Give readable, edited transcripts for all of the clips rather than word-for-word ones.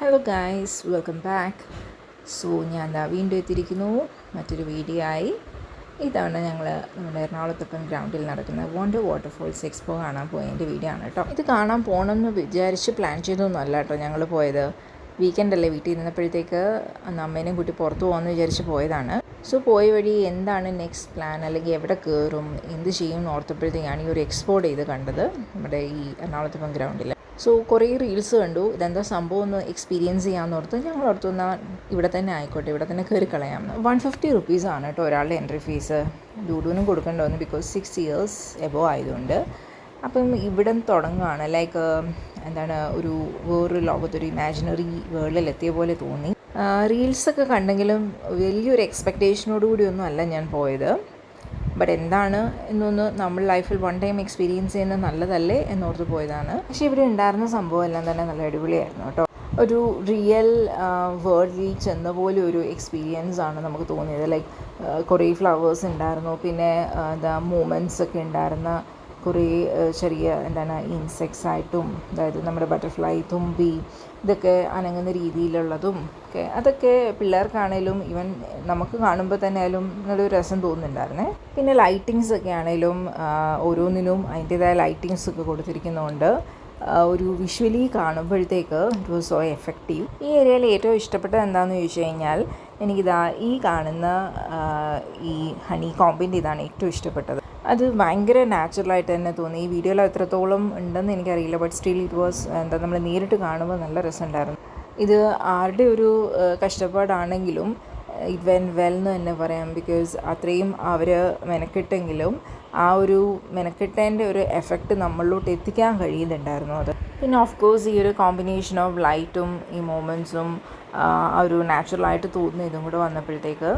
Hello guys, welcome back. ഞാൻ വീണ്ടും എത്തിയിരിക്കുന്നു മറ്റൊരു വീഡിയോ ആയി. ഇതാണ് ഞങ്ങൾ നമ്മുടെ എറണാകുളത്തപ്പൻ ഗ്രൗണ്ടിൽ നടക്കുന്ന വണ്ടർ വാട്ടർഫോൾസ് എക്സ്പോ കാണാൻ പോയതിൻ്റെ വീഡിയോ ആണ് കേട്ടോ. ഇത് കാണാൻ പോകണമെന്ന് വിചാരിച്ച് പ്ലാൻ ചെയ്തൊന്നുമല്ല കേട്ടോ ഞങ്ങൾ പോയത്. വീക്കെൻഡല്ലേ, വീട്ടിൽ ഇരുന്നപ്പോഴത്തേക്ക് അമ്മേനെയും കൂട്ടി പുറത്ത് പോകാമെന്ന് വിചാരിച്ച് പോയതാണ്. പോയ വഴി എന്താണ് നെക്സ്റ്റ് പ്ലാൻ, അല്ലെങ്കിൽ എവിടെ കയറും, എന്ത് ചെയ്യും എന്ന് ഓർത്തപ്പോഴത്തേക്കാണ് ഈ ഒരു എക്സ്പോ ഇത് കണ്ടത് നമ്മുടെ ഈ എറണാകുളത്തപ്പൻ ഗ്രൗണ്ടിൽ. കുറേ റീൽസ് കണ്ടു. ഇതെന്താ സംഭവം ഒന്ന് എക്സ്പീരിയൻസ് ചെയ്യാമെന്ന് ഓർത്ത് ഞങ്ങൾ ഓർത്തുന്ന ഇവിടെ തന്നെ ആയിക്കോട്ടെ, ഇവിടെ തന്നെ കയറി കളയാമെന്ന്. 150 റുപ്പീസാണ് കേട്ടോ ഒരാളുടെ എൻട്രി ഫീസ്. ഡൂഡുവിനും കൊടുക്കേണ്ടി വന്നു, ബിക്കോസ് 6 ഇയേഴ്സ് എബോ ആയതുകൊണ്ട്. അപ്പം ഇവിടെ തുടങ്ങുകയാണ്, ലൈക്ക് ഒരു വേറൊരു ലോകത്തൊരു ഇമാജിനറി വേൾഡിലെത്തിയ പോലെ തോന്നി. റീൽസൊക്കെ കണ്ടെങ്കിലും വലിയൊരു എക്സ്പെക്റ്റേഷനോടുകൂടിയൊന്നും അല്ല ഞാൻ പോയത്. ബട്ട് എന്താണ് എന്നൊന്ന് നമ്മൾ ലൈഫിൽ വൺ ടൈം എക്സ്പീരിയൻസ് ചെയ്യുന്നത് നല്ലതല്ലേ എന്നോർത്ത് പോയതാണ്. പക്ഷേ ഇവിടെ ഉണ്ടായിരുന്ന സംഭവം എല്ലാം തന്നെ നല്ല അടിപൊളിയായിരുന്നു കേട്ടോ. ഒരു റിയൽ വേൾഡിൽ ചെന്ന പോലെ ഒരു എക്സ്പീരിയൻസ് ആണ് നമുക്ക് തോന്നിയത്. ലൈക്ക് കുറേ ഫ്ലവേഴ്സ് ഉണ്ടായിരുന്നു, പിന്നെ മൂമെൻറ്റ്സ് ഒക്കെ ഉണ്ടായിരുന്ന കുറേ ചെറിയ ഇൻസെക്ട്സ് ആയിട്ടും, അതായത് നമ്മുടെ ബട്ടർഫ്ലൈ, തുമ്പി, ഇതൊക്കെ അനങ്ങുന്ന രീതിയിലുള്ളതും ഒക്കെ, അതൊക്കെ പിള്ളേർക്കാണേലും ഈവൻ നമുക്ക് കാണുമ്പോൾ തന്നെ ആയാലും നല്ലൊരു രസം തോന്നുന്നുണ്ടായിരുന്നേ. പിന്നെ ലൈറ്റിങ്സ് ഒക്കെ ആണേലും ഓരോന്നിനും അതിൻ്റേതായ ലൈറ്റിങ്സ് ഒക്കെ കൊടുത്തിരിക്കുന്നതുകൊണ്ട് ഒരു വിഷ്വലി കാണുമ്പോഴത്തേക്ക് ഇറ്റ് വാസ് സോ എഫക്റ്റീവ്. ഈ ഏരിയയിൽ ഏറ്റവും ഇഷ്ടപ്പെട്ടത് എന്താണെന്ന് ചോദിച്ചു കഴിഞ്ഞാൽ എനിക്കിതാ ഈ കാണുന്ന ഈ ഹണി കോമ്പിൻ്റെ ഇതാണ് ഏറ്റവും ഇഷ്ടപ്പെട്ടത്. അത് ഭയങ്കര നാച്ചുറലായിട്ട് തന്നെ തോന്നി. ഈ വീഡിയോയിൽ എത്രത്തോളം ഉണ്ടെന്ന് എനിക്കറിയില്ല, ബട്ട് സ്റ്റിൽ ഇറ്റ് വാസ് നമ്മൾ നേരിട്ട് കാണുമ്പോൾ നല്ല രസമുണ്ടായിരുന്നു. ഇത് ആരുടെ ഒരു കഷ്ടപ്പാടാണെങ്കിലും ഇറ്റ് വെൻ വെൽ എന്ന് തന്നെ പറയാം, ബിക്കോസ് അത്രയും അവർ മെനക്കെട്ടെങ്കിലും ആ ഒരു മെനക്കെട്ടതിൻ്റെ ഒരു എഫക്റ്റ് നമ്മളിലോട്ട് എത്തിക്കാൻ കഴിയുന്നുണ്ടായിരുന്നു അത്. പിന്നെ ഓഫ് കോഴ്സ് ഈ ഒരു കോമ്പിനേഷൻ ഓഫ് ലൈറ്റും ഈ മൊമെൻറ്റ്സും ആ ഒരു നാച്ചുറലായിട്ട് തോന്നുന്ന ഇതും കൂടെ വന്നപ്പോഴത്തേക്ക്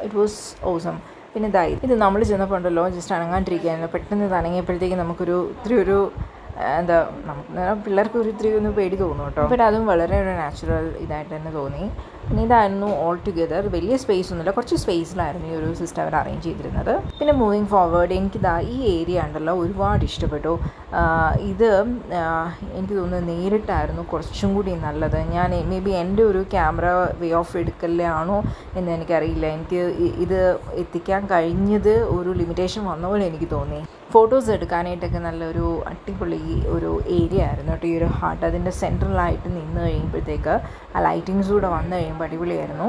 ഇറ്റ് വാസ് ഓസം. പിന്നെ ഇത് നമ്മൾ ചെന്നപ്പോൾ ഉണ്ടല്ലോ, ജസ്റ്റ് അനങ്ങാണ്ടിരിക്കുകയായിരുന്നു. പെട്ടെന്ന് ഇത് അനങ്ങിയപ്പോഴത്തേക്ക് നമുക്കൊരു നമുക്ക് പിള്ളേർക്ക് ഇത്തിരി ഒന്ന് പേടി തോന്നും കേട്ടോ. ബട്ട് അതും വളരെ ഒരു നാച്ചുറൽ ഇതായിട്ട് തന്നെ തോന്നി. പിന്നെ ഇതായിരുന്നു ഓൾ ടുഗെദർ. വലിയ സ്പേസ് ഒന്നുമില്ല, കുറച്ച് സ്പേസിലായിരുന്നു ഈ ഒരു സിസ്റ്റം അവർ അറേഞ്ച് ചെയ്തിരുന്നത്. പിന്നെ മൂവിങ് ഫോർവേഡ്, എനിക്കിതാ ഈ ഏരിയ ഉണ്ടല്ലോ ഒരുപാട് ഇഷ്ടപ്പെട്ടു. ഇത് എനിക്ക് തോന്നുന്നു നേരിട്ടായിരുന്നു കുറച്ചും കൂടി നല്ലത്. ഞാൻ മേ ബി എൻ്റെ ഒരു ക്യാമറ വേ ഓഫ് എടുക്കലാണോ എന്ന് എനിക്കറിയില്ല, എനിക്ക് ഇത് എത്തിക്കാൻ കഴിഞ്ഞത് ഒരു ലിമിറ്റേഷൻ വന്ന പോലെ എനിക്ക് തോന്നി. ഫോട്ടോസ് എടുക്കാനായിട്ടൊക്കെ നല്ലൊരു അടിപൊളി ഒരു ഏരിയ ആയിരുന്നു കേട്ടോ. ഈ ഒരു ഹാർട്ട് അതിൻ്റെ സെൻട്രലായിട്ട് നിന്ന് കഴിയുമ്പോഴത്തേക്ക് ആ ലൈറ്റിങ്സ് കൂടെ വന്നു കഴിയുമ്പോൾ അടിപൊളിയായിരുന്നു.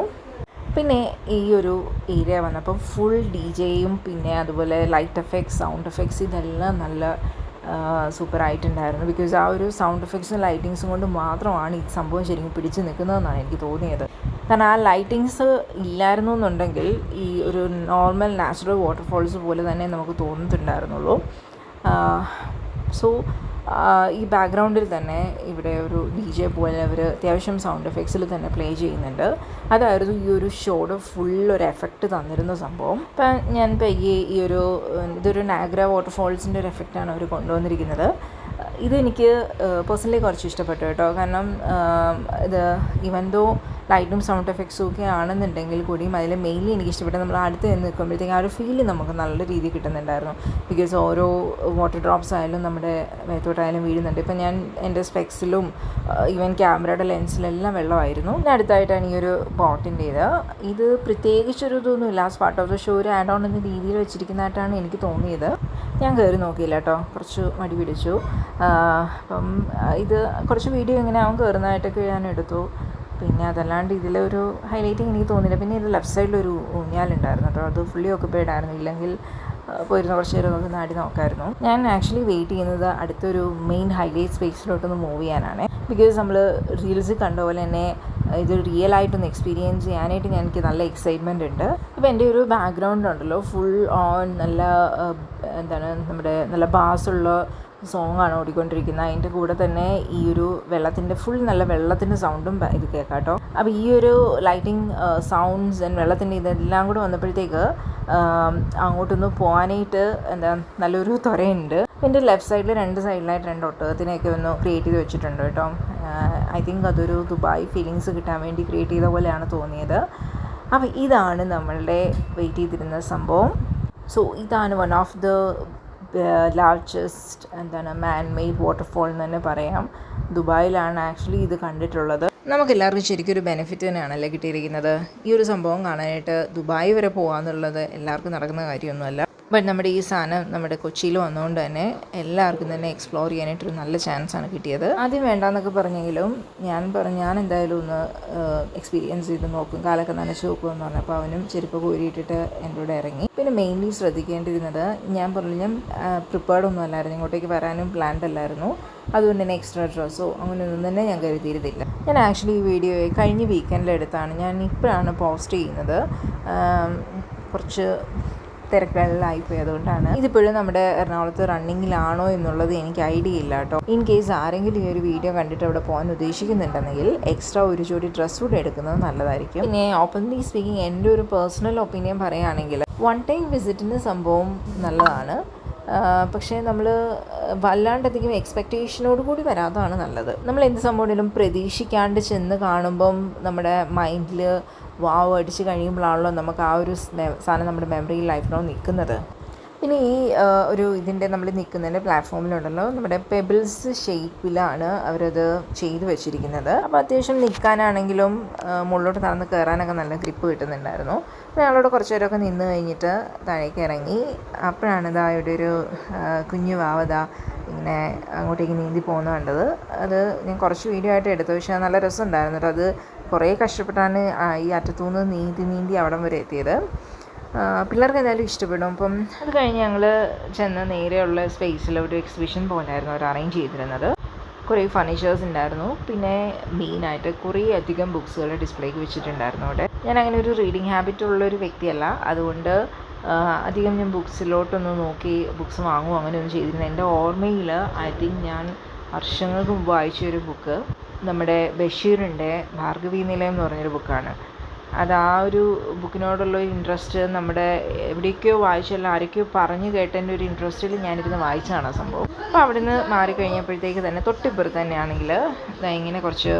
പിന്നെ ഈ ഒരു ഏരിയ വന്നപ്പം ഫുൾ DJയും പിന്നെ അതുപോലെ ലൈറ്റ് എഫക്ട്സ്, സൗണ്ട് എഫക്ട്സ്, ഇതെല്ലാം നല്ല സൂപ്പറായിട്ടുണ്ടായിരുന്നു. ബിക്കോസ് ആ ഒരു സൗണ്ട് എഫക്ട്സും ലൈറ്റിങ്സും കൊണ്ട് മാത്രമാണ് ഈ സംഭവം ശരിക്കും പിടിച്ച് നിൽക്കുന്നതെന്നാണ് എനിക്ക് തോന്നിയത്. കാരണം ആ ലൈറ്റിങ്സ് ഇല്ലായിരുന്നു എന്നുണ്ടെങ്കിൽ ഈ ഒരു നോർമൽ നാച്ചുറൽ വാട്ടർഫോൾസ് പോലെ തന്നെ നമുക്ക് തോന്നുന്നുണ്ടായിരുന്നുള്ളൂ. ഈ ബാക്ക്ഗ്രൗണ്ടിൽ തന്നെ ഇവിടെ ഒരു DJ പോലെ അവർ അത്യാവശ്യം സൗണ്ട് എഫക്ട്സിൽ തന്നെ പ്ലേ ചെയ്യുന്നുണ്ട്. അതായിരുന്നു ഈ ഒരു ഷോയുടെ ഫുള്ളൊരു എഫക്റ്റ് തന്നിരുന്ന സംഭവം. ഇപ്പം ഞാൻ ഇതൊരു നാഗ്ര വാട്ടർഫോൾസിൻ്റെ ഒരു എഫക്റ്റാണ് അവർ കൊണ്ടുവന്നിരിക്കുന്നത്. ഇതെനിക്ക് പേഴ്സണലി കുറച്ച് ഇഷ്ടപ്പെട്ടു കേട്ടോ. കാരണം ഇത് ഈവൻ ദോ ലൈറ്റും സൗണ്ട് എഫക്ട്സും ഒക്കെ ആണെന്നുണ്ടെങ്കിൽ കൂടിയും അതിൽ മെയിൻലി എനിക്ക് ഇഷ്ടപ്പെട്ടത് നമ്മൾ അടുത്ത് നിന്ന് നിൽക്കുമ്പോഴത്തേക്കും ആ ഒരു ഫീല് നമുക്ക് നല്ല രീതിയിൽ കിട്ടുന്നുണ്ടായിരുന്നു. ബിക്കോസ് ഓരോ വാട്ടർ ഡ്രോപ്സ് ആയാലും നമ്മുടെ മേത്തോട്ടായാലും വീഴുന്നുണ്ട്. ഇപ്പം ഞാൻ എൻ്റെ സ്പെക്സിലും ഈവൻ ക്യാമറയുടെ ലെൻസിലെല്ലാം വെള്ളമായിരുന്നു. പിന്നെ അടുത്തായിട്ടാണ് ഈ ഒരു ബോട്ടിൻ്റെ ഇത് പ്രത്യേകിച്ചൊരു ഇതൊന്നുമില്ല, as part of the show ഒരു ആഡ് ഓൺ എന്ന രീതിയിൽ വെച്ചിരിക്കുന്നതായിട്ടാണ് എനിക്ക് തോന്നിയത്. ഞാൻ കയറി നോക്കിയില്ല കേട്ടോ, കുറച്ച് മടി പിടിച്ചു. അപ്പം ഇത് കുറച്ച് വീഡിയോ ഇങ്ങനെ അവൻ കയറുന്നതായിട്ടൊക്കെ ഞാൻ എടുത്തു. പിന്നെ അതല്ലാണ്ട് ഇതിലൊരു ഹൈലൈറ്റിങ് എനിക്ക് തോന്നിയില്ല. പിന്നെ ഇത് ലെഫ്റ്റ് സൈഡിലൊരു ഊഞ്ഞാലുണ്ടായിരുന്നു കേട്ടോ, അത് ഫുള്ളി ഓക്കുപ്പൈഡ് ആയിരുന്നു. ഇല്ലെങ്കിൽ പോയിരുന്ന കുറച്ച് നേരം നമുക്ക് നാടി നോക്കാമായിരുന്നു. ഞാൻ ആക്ച്വലി വെയിറ്റ് ചെയ്യുന്നത് അടുത്തൊരു മെയിൻ ഹൈലൈറ്റ് സ്പേസിലോട്ടൊന്ന് മൂവ് ചെയ്യാനാണ്. ബിക്കോസ് നമ്മൾ റീൽസിൽ കണ്ട പോലെ തന്നെ ഇത് റിയൽ ആയിട്ടൊന്ന് എക്സ്പീരിയൻസ് ചെയ്യാനായിട്ട് എനിക്ക് നല്ല എക്സൈറ്റ്മെൻ്റ് ഉണ്ട്. ഇപ്പോൾ എൻ്റെ ഒരു ബാക്ക്ഗ്രൗണ്ട് ഉണ്ടല്ലോ ഫുൾ ഓൺ നല്ല നമ്മുടെ നല്ല ബാസുള്ള സോങ്ങാണ് ഓടിക്കൊണ്ടിരിക്കുന്നത്. അതിൻ്റെ കൂടെ തന്നെ ഈ ഒരു നല്ല വെള്ളത്തിൻ്റെ സൗണ്ടും ഇത് കേൾക്കാം കേട്ടോ. അപ്പോൾ ഈ ഒരു ലൈറ്റിംഗ്, സൗണ്ട്സ് ആൻഡ് വെള്ളത്തിൻ്റെ ഇതെല്ലാം കൂടെ വന്നപ്പോഴത്തേക്ക് അങ്ങോട്ടൊന്ന് പോകാനായിട്ട് നല്ലൊരു ത്വരയുണ്ട്. എൻ്റെ ലെഫ്റ്റ് സൈഡിൽ രണ്ട് സൈഡിലായിട്ട് 2 ഒട്ടകത്തിനെയൊക്കെ ഒന്ന് ക്രിയേറ്റ് ചെയ്ത് വെച്ചിട്ടുണ്ട് കേട്ടോ. ഐ തിങ്ക് അതൊരു ദുബായ് ഫീലിങ്സ് കിട്ടാൻ വേണ്ടി ക്രിയേറ്റ് ചെയ്ത പോലെയാണ് തോന്നിയത്. അപ്പോൾ ഇതാണ് നമ്മളുടെ വെയിറ്റ് ചെയ്തിരുന്ന സംഭവം. ഇതാണ് one of the largest man made waterfall എന്ന് തന്നെ പറയാം. ദുബായിലാണ് ആക്ച്വലി ഇത് കണ്ടിട്ടുള്ളത്. നമുക്കെല്ലാവർക്കും ശരിക്കും ഒരു ബെനിഫിറ്റ് തന്നെയാണല്ലേ കിട്ടിയിരിക്കുന്നത്. ഈ ഒരു സംഭവം കാണാനായിട്ട് ദുബായ് വരെ പോകാമെന്നുള്ളത് എല്ലാവർക്കും നടക്കുന്ന കാര്യമൊന്നുമല്ല. ബട്ട് നമ്മുടെ ഈ സാധനം നമ്മുടെ കൊച്ചിയിൽ വന്നുകൊണ്ട് തന്നെ എല്ലാവർക്കും തന്നെ എക്സ്പ്ലോർ ചെയ്യാനായിട്ടൊരു നല്ല ചാൻസാണ് കിട്ടിയത്. ആദ്യം വേണ്ടാന്നൊക്കെ പറഞ്ഞെങ്കിലും ഞാൻ എന്തായാലും ഒന്ന് എക്സ്പീരിയൻസ് ചെയ്ത് നോക്കും, കാലൊക്കെ നനച്ച് നോക്കുമെന്ന് പറഞ്ഞപ്പോൾ അവനും ചെരുപ്പ് കോരിയിട്ടിട്ട് എൻ്റെ കൂടെ ഇറങ്ങി. പിന്നെ മെയിൻലി ശ്രദ്ധിക്കേണ്ടിരുന്നത്, ഞാൻ പ്രിപ്പയർഡ് ഒന്നും അല്ലായിരുന്നു, ഇങ്ങോട്ടേക്ക് വരാനും പ്ലാൻഡ് അല്ലായിരുന്നു. അതുകൊണ്ട് തന്നെ എക്സ്ട്രാ ഡ്രസ്സോ അങ്ങനെയൊന്നും തന്നെ ഞാൻ കരുതിയിരുന്നില്ല. ഞാൻ ആക്ച്വലി ഈ വീഡിയോ കഴിഞ്ഞ വീക്കെൻഡിലെടുത്താണ്, ഞാൻ ഇപ്പോഴാണ് പോസ്റ്റ് ചെയ്യുന്നത്. കുറച്ച് തിരക്കുകളിലായിപ്പോയി, അതുകൊണ്ടാണ്. ഇതിപ്പോഴും നമ്മുടെ എറണാകുളത്ത് റണ്ണിങ്ങിലാണോ എന്നുള്ളത് എനിക്ക് ഐഡിയ ഇല്ല കേട്ടോ. ഇൻ കേസ് ആരെങ്കിലും ഈ ഒരു വീഡിയോ കണ്ടിട്ട് അവിടെ പോകാൻ ഉദ്ദേശിക്കുന്നുണ്ടെങ്കിൽ എക്സ്ട്രാ ഒരു ജോഡി ഡ്രസ്സ് കൂടെ എടുക്കുന്നത് നല്ലതായിരിക്കും. പിന്നെ ഓപ്പൺലി സ്പീക്കിംഗ് എൻ്റെ ഒരു പേഴ്സണൽ ഒപ്പീനിയൻ പറയുകയാണെങ്കിൽ വൺ ടൈം വിസിറ്റിന് സംഭവം നല്ലതാണ്. പക്ഷേ നമ്മൾ വല്ലാണ്ടധികം എക്സ്പെക്റ്റേഷനോട് കൂടി വരാത്തതാണ് നല്ലത്. നമ്മൾ എന്ത് സംഭവം പ്രതീക്ഷിക്കാണ്ട് ചെന്ന് കാണുമ്പം നമ്മുടെ മൈൻഡിൽ വാവ് അടിച്ച് കഴിയുമ്പോഴാണല്ലോ നമുക്ക് ആ ഒരു സാധനം നമ്മുടെ മെമ്മറിയിൽ ലൈഫ് ലോങ് നിൽക്കുന്നത്. പിന്നെ ഈ ഒരു ഇതിൻ്റെ നമ്മൾ നിൽക്കുന്നതിൻ്റെ പ്ലാറ്റ്ഫോമിലുണ്ടല്ലോ, നമ്മുടെ പെബിൾസ് ഷേപ്പിലാണ് അവരത് ചെയ്ത് വെച്ചിരിക്കുന്നത്. അപ്പോൾ അത്യാവശ്യം നിൽക്കാനാണെങ്കിലും മുകളിലോട്ട് നടന്ന് കയറാനൊക്കെ നല്ല ഗ്രിപ്പ് കിട്ടുന്നുണ്ടായിരുന്നു. അപ്പോൾ ഞങ്ങളോട് കുറച്ച് നേരമൊക്കെ നിന്ന് കഴിഞ്ഞിട്ട് താഴേക്ക് ഇറങ്ങി. അപ്പോഴാണ് ഇതാ ഇവിടെ ഒരു കുഞ്ഞു വാവതാ ഇങ്ങനെ അങ്ങോട്ടേക്ക് നീന്തി പോകുന്നത് കണ്ടത്. അത് ഞാൻ കുറച്ച് വീഡിയോ ആയിട്ട് എടുത്തു, പക്ഷേ നല്ല രസമുണ്ടായിരുന്നു കേട്ടോ. അത് കുറേ കഷ്ടപ്പെട്ടാണ് ഈ അറ്റത്തുനിന്ന് നീന്തി അവിടം വരെ എത്തിയത്. പിള്ളേർക്ക് എന്തായാലും ഇഷ്ടപ്പെടും. അപ്പം അത് കഴിഞ്ഞ് ഞങ്ങൾ ചെന്ന് നേരെയുള്ള സ്പേസിൽ ഒരു എക്സിബിഷൻ പോലായിരുന്നു അവർ അറേഞ്ച് ചെയ്തിരുന്നത്. കുറേ ഫർണിച്ചേഴ്സ് ഉണ്ടായിരുന്നു. പിന്നെ മെയിനായിട്ട് കുറേ അധികം ബുക്സുകൾ ഡിസ്പ്ലേക്ക് വെച്ചിട്ടുണ്ടായിരുന്നു അവിടെ. ഞാൻ അങ്ങനെ ഒരു റീഡിങ് ഹാബിറ്റ് ഉള്ളൊരു വ്യക്തിയല്ല, അതുകൊണ്ട് അധികം ഞാൻ ബുക്സിലോട്ടൊന്ന് നോക്കി ബുക്സ് വാങ്ങുമോ അങ്ങനെയൊന്നും ചെയ്തിരുന്നു. എൻ്റെ ഓർമ്മയിൽ ഐ തിങ്ക് ഞാൻ വർഷങ്ങൾക്ക് മുമ്പ് വായിച്ചൊരു ബുക്ക് നമ്മുടെ ബഷീറിൻ്റെ ഭാർഗവീ നിലയം എന്ന് പറഞ്ഞൊരു ബുക്കാണ്. അത് ആ ഒരു ബുക്കിനോടുള്ള ഒരു ഇൻട്രസ്റ്റ് നമ്മുടെ എവിടേക്കോ വായിച്ചല്ല ആരൊക്കെയോ പറഞ്ഞു കേട്ടതിൻ്റെ ഒരു ഇൻട്രസ്റ്റിൽ ഞാനിരുന്ന് വായിച്ചതാണ് ആ സംഭവം. അപ്പോൾ അവിടെ നിന്ന് മാറിക്കഴിഞ്ഞപ്പോഴത്തേക്ക് തന്നെ തൊട്ടിപ്പുറത്ത് തന്നെയാണെങ്കിൽ ഇങ്ങനെ കുറച്ച്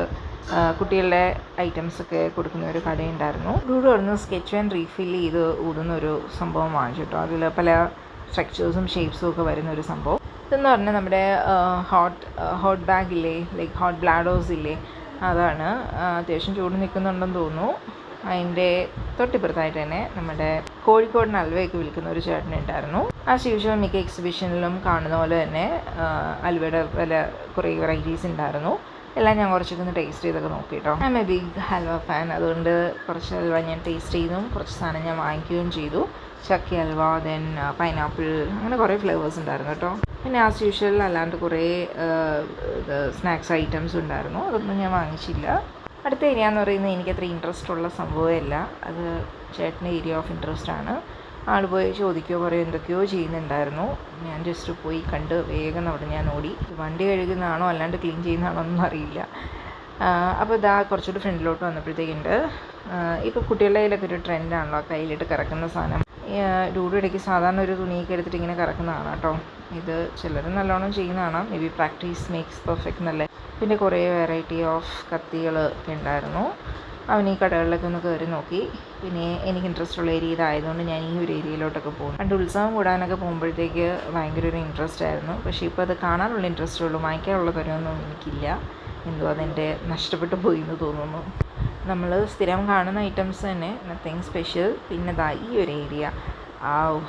കുട്ടികളുടെ ഐറ്റംസൊക്കെ കൊടുക്കുന്ന ഒരു കടയുണ്ടായിരുന്നു. ഇവിടെ ഒന്ന് സ്കെച്ച് ആൻഡ് റീഫിൽ ചെയ്ത് ഊടുന്ന ഒരു സംഭവം വാങ്ങിച്ചു കേട്ടോ. അതിൽ പല സ്ട്രക്ചേഴ്സും ഷേപ്സും ഒക്കെ വരുന്ന ഒരു സംഭവം. ഇതെന്ന് പറഞ്ഞാൽ നമ്മുടെ ഹോട്ട് ബാഗില്ലേ, ലൈക്ക് ഹോട്ട് ബ്ലാഡേഴ്സ് ഇല്ലേ, അതാണ്. അത്യാവശ്യം ചൂട് നിൽക്കുന്നുണ്ടെന്ന് തോന്നുന്നു. അതിൻ്റെ തൊട്ടിപ്പുറത്തായിട്ട് തന്നെ നമ്മുടെ കോഴിക്കോടിന് അൽവയൊക്കെ വിൽക്കുന്ന ഒരു ചേട്ടനുണ്ടായിരുന്നു. ആസ് യൂഷ്വൽ മിക്ക എക്സിബിഷനിലും കാണുന്ന പോലെ തന്നെ അൽവയുടെ കുറേ വെറൈറ്റീസ് ഉണ്ടായിരുന്നു. എല്ലാം ഞാൻ കുറച്ചൊക്കെ ഒന്ന് ടേസ്റ്റ് ചെയ്തൊക്കെ നോക്കി കേട്ടോ. I am a big halwa fan, അതുകൊണ്ട് കുറച്ച് ഹൽവ ഞാൻ ടേസ്റ്റ് ചെയ്തു, കുറച്ച് സാധനം ഞാൻ വാങ്ങിക്കുകയും ചെയ്തു. ചക്ക ഹൽവ, ദെൻ പൈനാപ്പിൾ, അങ്ങനെ കുറേ ഫ്ലേവേഴ്സ് ഉണ്ടായിരുന്നു കേട്ടോ. പിന്നെ ആസ് യൂഷ്വൽ അല്ലാണ്ട് കുറേ സ്നാക്സ് ഐറ്റംസ് ഉണ്ടായിരുന്നു, അതൊന്നും ഞാൻ വാങ്ങിച്ചില്ല. അടുത്ത ഏരിയ എന്ന് പറയുന്നത് എനിക്കത്ര ഇൻട്രസ്റ്റ് ഉള്ള സംഭവമല്ല, അത് ചേട്ടൻ്റെ ഏരിയ ഓഫ് ഇൻട്രസ്റ്റ് ആണ്. ആൾ പോയി ചോദിക്കുകയോ പറയുകയോ എന്തൊക്കെയോ ചെയ്യുന്നുണ്ടായിരുന്നു. ഞാൻ ജസ്റ്റ് പോയി കണ്ട് വേഗം അവിടെ ഞാൻ ഓടി. വണ്ടി കഴുകുന്നതാണോ അല്ലാണ്ട് ക്ലീൻ ചെയ്യുന്നതാണോ ഒന്നും അറിയില്ല. അപ്പോൾ ഇതാ കുറച്ചുകൂടി ഫ്രണ്ടിലോട്ട് വന്നപ്പോഴത്തേക്കുണ്ട്, ഇപ്പോൾ കുട്ടികളുടെ കയ്യിലൊക്കെ ഒരു ട്രെൻഡാണല്ലോ കയ്യിലിട്ട് കറക്കുന്ന സാധനം. ഡൂഡു ഇടയ്ക്ക് സാധാരണ ഒരു തുണിയൊക്കെ എടുത്തിട്ട് ഇങ്ങനെ കറക്കുന്നതാണ് കേട്ടോ. ഇത് ചിലർ നല്ലോണം ചെയ്യുന്നതാണ്, may be practice makes perfect എന്നല്ലേ. പിന്നെ കുറേ വെറൈറ്റി ഓഫ് കത്തികൾ ഒക്കെ ഉണ്ടായിരുന്നു. അവൻ ഈ കടകളിലൊക്കെ ഒന്ന് കയറി നോക്കി. പിന്നെ എനിക്ക് ഇൻട്രസ്റ്റ് ഉള്ള ഏരിയ ഇതായതുകൊണ്ട് ഞാൻ ഈ ഒരു ഏരിയയിലോട്ടൊക്കെ പോകും. പണ്ട് ഉത്സവം കൂടാനൊക്കെ പോകുമ്പോഴത്തേക്ക് ഭയങ്കര ഒരു ഇൻട്രസ്റ്റ് ആയിരുന്നു. പക്ഷേ ഇപ്പോൾ അത് കാണാനുള്ള ഇൻട്രസ്റ്റേ ഉള്ളൂ, വാങ്ങിക്കാനുള്ള കാര്യമൊന്നും എനിക്കില്ല. എന്തോ അതെൻ്റെ നഷ്ടപ്പെട്ടു പോയി എന്ന് തോന്നുന്നു. നമ്മൾ സ്ഥിരം കാണുന്ന ഐറ്റംസ് തന്നെ, നത്തിങ് സ്പെഷ്യൽ. പിന്നെ ഈ ഒരു ഏരിയ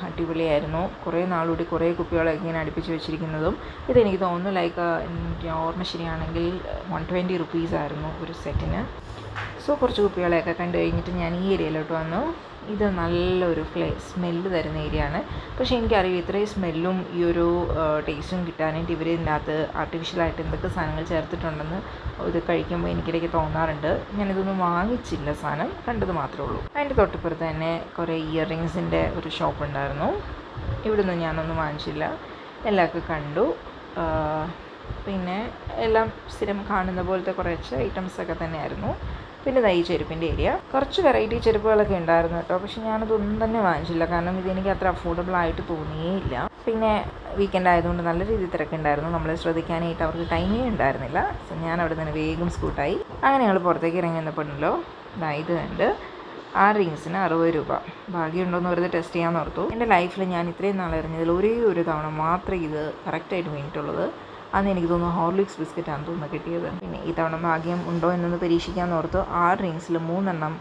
അടിപൊളിയായിരുന്നു. കുറേ നാളുകൂടി കുറേ കുപ്പികളൊക്കെ ഇങ്ങനെ അടുപ്പിച്ച് വെച്ചിരിക്കുന്നതും. ഇതെനിക്ക് തോന്നുന്നു ലൈക്ക് എൻ്റെ ഓർമ്മ ശരിയാണെങ്കിൽ 120 rupees ആയിരുന്നു ഒരു സെറ്റിന്. സോ കുറച്ച് കുപ്പികളെയൊക്കെ കണ്ടു കഴിഞ്ഞിട്ട് ഞാൻ ഈ ഏരിയയിലോട്ട് വന്നു. ഇത് നല്ലൊരു സ്മെല്ല് തരുന്ന ഏരിയ ആണ്. പക്ഷേ എനിക്കറിയാം ഇത്രയും സ്മെല്ലും ഈ ഒരു ടേസ്റ്റും കിട്ടാനായിട്ട് ഇവർ ഇതിനകത്ത് ആർട്ടിഫിഷ്യലായിട്ട് എന്തൊക്കെ സാധനങ്ങൾ ചേർത്തിട്ടുണ്ടെന്ന് ഇത് കഴിക്കുമ്പോൾ എനിക്കിടയ്ക്ക് തോന്നാറുണ്ട്. ഞാനിതൊന്നും വാങ്ങിച്ചില്ല, സാധനം കണ്ടത് മാത്രമേ ഉള്ളൂ. അതിൻ്റെ തൊട്ടിപ്പുറത്ത് തന്നെ കുറേ ഇയർ റിങ്സിൻ്റെ ഒരു ഷോപ്പ് ഉണ്ടായിരുന്നു. ഇവിടുന്ന് ഞാനൊന്നും വാങ്ങിച്ചില്ല, എല്ലാവർക്കും കണ്ടു. പിന്നെ എല്ലാം സ്ഥിരം കാണുന്ന പോലത്തെ കുറച്ച് ഐറ്റംസൊക്കെ തന്നെയായിരുന്നു. പിന്നെ ഈ ചെരുപ്പിൻ്റെ ഏരിയ, കുറച്ച് വെറൈറ്റി ചെരുപ്പുകളൊക്കെ ഉണ്ടായിരുന്നു കേട്ടോ. പക്ഷെ ഞാനതൊന്നും തന്നെ വാങ്ങിച്ചില്ല, കാരണം ഇതെനിക്ക് അത്ര അഫോർഡബിൾ ആയിട്ട് തോന്നിയേയില്ല. പിന്നെ വീക്കെൻഡ് ആയതുകൊണ്ട് നല്ല രീതിയിൽ തിരക്കുണ്ടായിരുന്നു, നമ്മളെ ശ്രദ്ധിക്കാനായിട്ട് അവർക്ക് ടൈമേ ഉണ്ടായിരുന്നില്ല. സോ ഞാൻ അവിടെ നിന്ന് വേഗം സ്കൂട്ടായി. അങ്ങനെ ഞങ്ങൾ പുറത്തേക്ക് ഇറങ്ങി വന്നപ്പോഴല്ലോ ഇത് കണ്ട്. ആ റിങ്സിന് 60 രൂപ. ഭാഗ്യമുണ്ടോയെന്ന് വെറുതെ ടെസ്റ്റ് ചെയ്യാമെന്ന് ഓർത്തു. എൻ്റെ ലൈഫിൽ ഞാൻ ഇത്രയും നാൾ എറിഞ്ഞതിൽ ഒരേ ഒരു തവണ മാത്രമേ ഇത് കറക്റ്റായിട്ട് വീണിട്ടുള്ളത്. അന്ന് എനിക്ക് തോന്നുന്നു ഹോർലിക്സ് ബിസ്ക്കറ്റാണെന്ന് തോന്നുന്നു കിട്ടിയത്. പിന്നെ ഈ തവണ ഭാഗ്യം ഉണ്ടോ എന്നൊന്ന് പരീക്ഷിക്കാമെന്ന് ഓർത്തു. 6 റിങ്സിൽ 3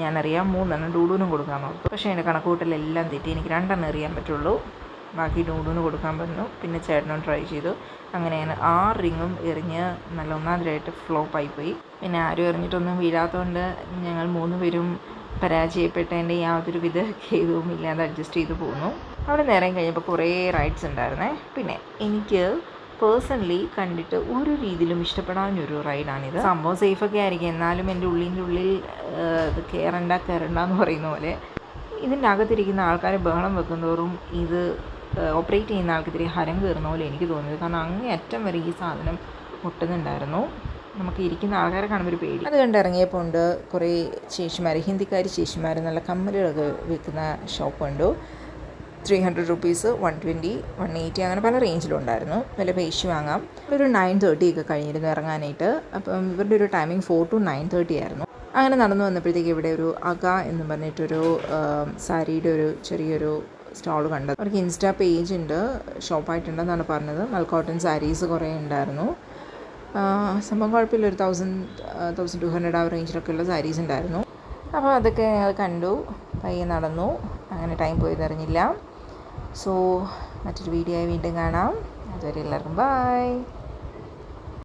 ഞാനറിയാം, 3 ഡൂഡൂനും കൊടുക്കാമെന്ന് ഓർത്തു. പക്ഷേ എൻ്റെ കണക്കൂട്ടലെല്ലാം തെറ്റി. എനിക്ക് 2 എറിയാൻ പറ്റുള്ളൂ, ബാക്കി ഡൂഡൂന് കൊടുക്കാൻ പറഞ്ഞു. പിന്നെ ചേട്ടനും ട്രൈ ചെയ്തു. അങ്ങനെ ഞാൻ 6 റിങ്ങും എറിഞ്ഞ് നല്ല ഒന്നാന്തരമായിട്ട് ഫ്ലോപ്പായിപ്പോയി. പിന്നെ ആരും എറിഞ്ഞിട്ടൊന്നും വീഴാത്തതുകൊണ്ട് ഞങ്ങൾ 3 പേരും പരാജയപ്പെട്ടതിൻ്റെ യാതൊരു വിധ ഖേദവും ഇല്ലാതെ അഡ്ജസ്റ്റ് ചെയ്ത് പോന്നു. അവിടെ നേരം കഴിഞ്ഞപ്പോൾ കുറേ റൈഡ്സ് ഉണ്ടായിരുന്നേ. പിന്നെ എനിക്ക് പേഴ്സണലി കണ്ടിട്ട് ഒരു രീതിയിലും ഇഷ്ടപ്പെടാനൊരു റൈഡാണിത്. സംഭവം സേഫൊക്കെ ആയിരിക്കും, എന്നാലും എൻ്റെ ഉള്ളിൽ ഇത് കയറണ്ട എന്ന് പറയുന്ന പോലെ ഇതിൻ്റെ അകത്തിരിക്കുന്ന ആൾക്കാർ ബഹളം വെക്കുന്നതോറും ഇത് ഓപ്പറേറ്റ് ചെയ്യുന്ന ആൾക്ക് ഇത്തിരി ഹരം കയറുന്ന പോലെ എനിക്ക് തോന്നിയത്. കാരണം അങ്ങേ അറ്റം വരെ ഈ സാധനം മുട്ടുന്നുണ്ടായിരുന്നു. നമുക്ക് ഇരിക്കുന്ന ആൾക്കാരെ കാണുമ്പോൾ ഒരു പേടി. അത് കണ്ട് ഇറങ്ങിയപ്പോൾ ഉണ്ട് കുറേ ചേച്ചിമാർ, ഹിന്ദിക്കാർ ചേച്ചിമാർ നല്ല കമ്മലുകളൊക്കെ വിൽക്കുന്ന ഷോപ്പ് കണ്ടു. 300 റുപ്പീസ്, 120, 180 അങ്ങനെ പല റേഞ്ചിലുണ്ടായിരുന്നു. വില പേശി വാങ്ങാം. ഒരു 9:30 ഒക്കെ കഴിഞ്ഞിരുന്നു ഇറങ്ങാനായിട്ട്. അപ്പം ഇവരുടെ ഒരു ടൈമിംഗ് 4 to 9:30 ആയിരുന്നു. അങ്ങനെ നടന്നു വന്നപ്പോഴത്തേക്ക് ഇവിടെ ഒരു അഗ എന്ന് പറഞ്ഞിട്ടൊരു സാരിയുടെ ഒരു ചെറിയൊരു സ്റ്റോൾ കണ്ടത്. അവർക്ക് ഇൻസ്റ്റാ പേജ് ഉണ്ട്, ഷോപ്പായിട്ടുണ്ടെന്നാണ് പറഞ്ഞത്. മൽക്കോട്ടൺ സാരീസ് കുറേ ഉണ്ടായിരുന്നു. സംഭവം കുഴപ്പമില്ല, ഒരു 1,200 ആ റേഞ്ചിലൊക്കെയുള്ള സാരീസ് ഉണ്ടായിരുന്നു. അപ്പോൾ അതൊക്കെ ഞങ്ങൾ കണ്ടു, പയ്യെ നടന്നു. അങ്ങനെ ടൈം പോയതറിഞ്ഞില്ല. സോ മറ്റൊരു വീഡിയോ ആയി വീണ്ടും കാണാം. അതുവരെ എല്ലാവർക്കും ബൈ.